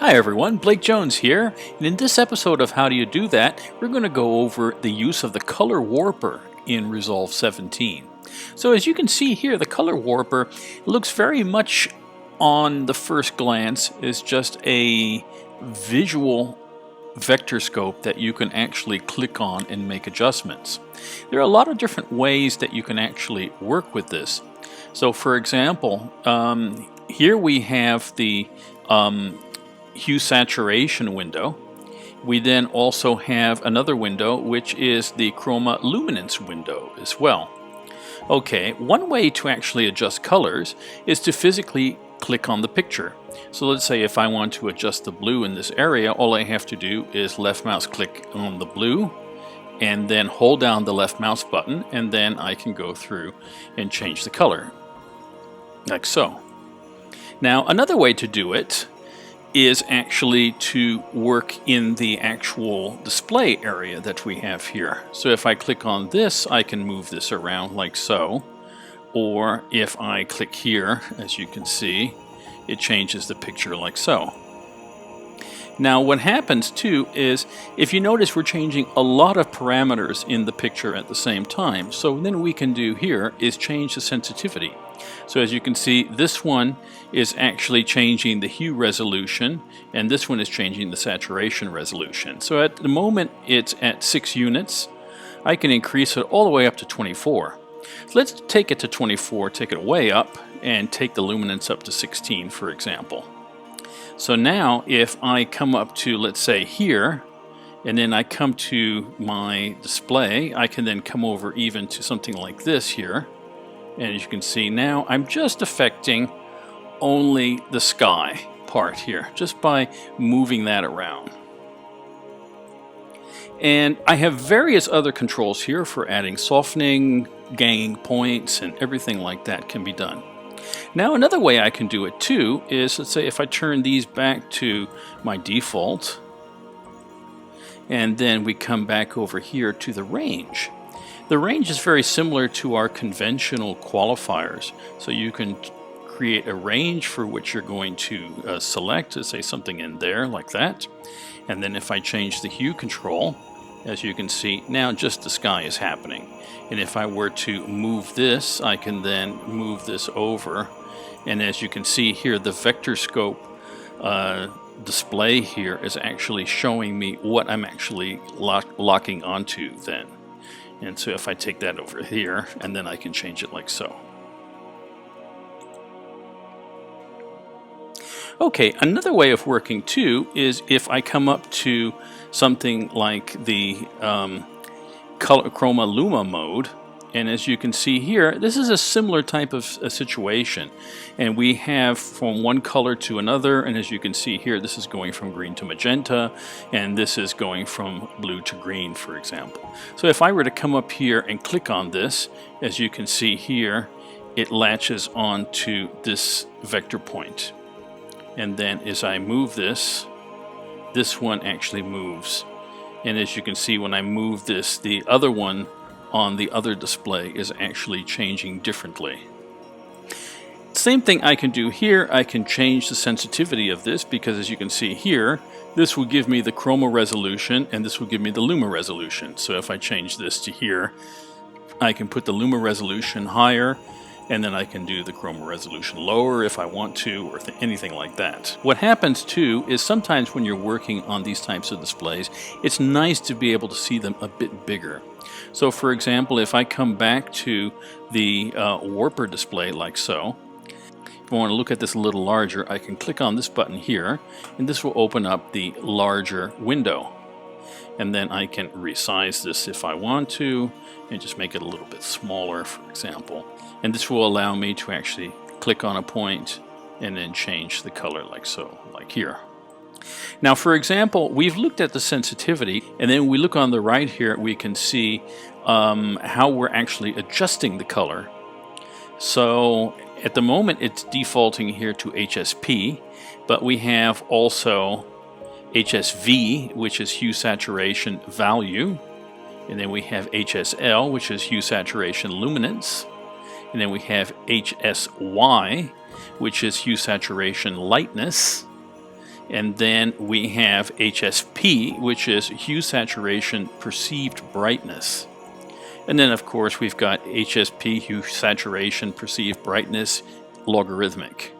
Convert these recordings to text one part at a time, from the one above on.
Hi everyone, Blake Jones here, and in this episode of How Do You Do That, we're going to go over the use of the color warper in Resolve 17. So as you can see here, the color warper looks very much on the first glance is just a visual vector scope that you can actually click on and make adjustments. There are a lot of different ways that you can actually work with this. So for example, here we have the hue saturation window. We then also have another window which is the chroma luminance window as well. Okay, one way to actually adjust colors is to physically click on the picture. So let's say if I want to adjust the blue in this area, all I have to do is left mouse click on the blue and then hold down the left mouse button, and then I can go through and change the color like so. Now another way to do it is actually to work in the actual display area that we have here. So if I click on this, I can move this around like so, or if I click here, as you can see, it changes the picture like so. Now what happens too is, if you notice, we're changing a lot of parameters in the picture at the same time. So then we can do here is change the sensitivity. So as you can see, this one is actually changing the hue resolution, and this one is changing the saturation resolution. So at the moment it's at 6 units. I can increase it all the way up to 24. So let's take it to 24, take it way up, and take the luminance up to 16, for example. So now if I come up to, let's say here, and then I come to my display, I can then come over even to something like this here. And as you can see now, I'm just affecting only the sky part here, just by moving that around. And I have various other controls here for adding softening, gaining points, and everything like that can be done. Now another way I can do it too is, let's say if I turn these back to my default, and then we come back over here to the range. The range is very similar to our conventional qualifiers. So you can create a range for which you're going to select, let's say something in there like that. And then if I change the hue control, as you can see, now just the sky is happening. And if I were to move this, I can then move this over. And as you can see here, the vector scope display here is actually showing me what I'm actually locking onto then. And so if I take that over here, and then I can change it like so. Okay, another way of working too is if I come up to something like the chroma luma mode, and as you can see here, this is a similar type of a situation, and we have from one color to another, and as you can see here, this is going from green to magenta, and this is going from blue to green, for example. So if I were to come up here and click on this, as you can see here, it latches onto this vector point. And then as I move this, this one actually moves. And as you can see, when I move this, the other one on the other display is actually changing differently. Same thing I can do here. I can change the sensitivity of this, because as you can see here, this will give me the chroma resolution and this will give me the luma resolution. So if I change this to here, I can put the luma resolution higher, and then I can do the chroma resolution lower if I want to, or anything like that. What happens too is sometimes when you're working on these types of displays, it's nice to be able to see them a bit bigger. So for example, if I come back to the warper display like so, if I want to look at this a little larger, I can click on this button here, and this will open up the larger window. And then I can resize this if I want to, and just make it a little bit smaller, for example. And this will allow me to actually click on a point and then change the color like so, like here. Now for example, we've looked at the sensitivity, and then we look on the right here, we can see how we're actually adjusting the color. So at the moment it's defaulting here to HSP, but we have also HSV, which is hue saturation value, and then we have HSL, which is hue saturation luminance, and then we have HSY, which is hue saturation lightness, And then we have HSP, which is hue saturation perceived brightness. And then of course we've got HSP, hue saturation perceived brightness, logarithmic.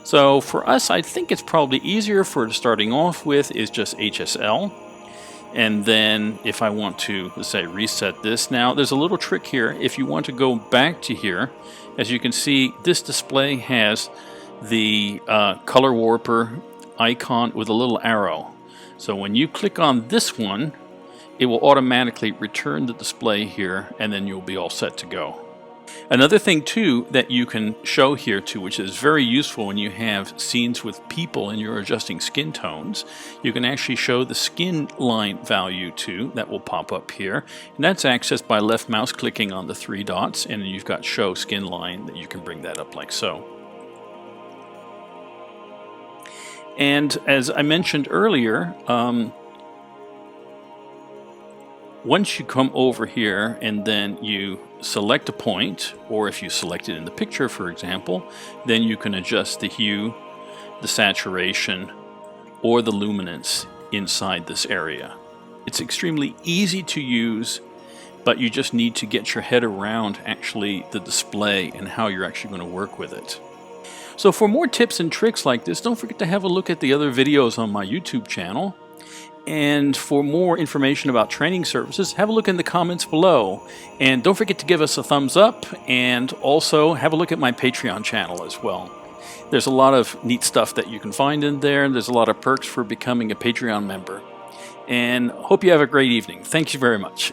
So for us, I think it's probably easier for starting off with is just HSL. And then if I want to, let's say, reset this. Now there's a little trick here. If you want to go back to here, as you can see, this display has the color warper icon with a little arrow. So when you click on this one, it will automatically return the display here, and then you'll be all set to go. Another thing too that you can show here too, which is very useful when you have scenes with people and you're adjusting skin tones, you can actually show the skin line value too. That will pop up here, and that's accessed by left mouse clicking on the three dots, and then you've got show skin line that you can bring that up like so. And as I mentioned earlier, once you come over here and then you select a point, or if you select it in the picture, for example, then you can adjust the hue, the saturation, or the luminance inside this area. It's extremely easy to use, but you just need to get your head around actually the display and how you're actually going to work with it. So for more tips and tricks like this, don't forget to have a look at the other videos on my YouTube channel. And for more information about training services, have a look in the comments below. And don't forget to give us a thumbs up, and also have a look at my Patreon channel as well. There's a lot of neat stuff that you can find in there. There's a lot of perks for becoming a Patreon member. And hope you have a great evening. Thank you very much.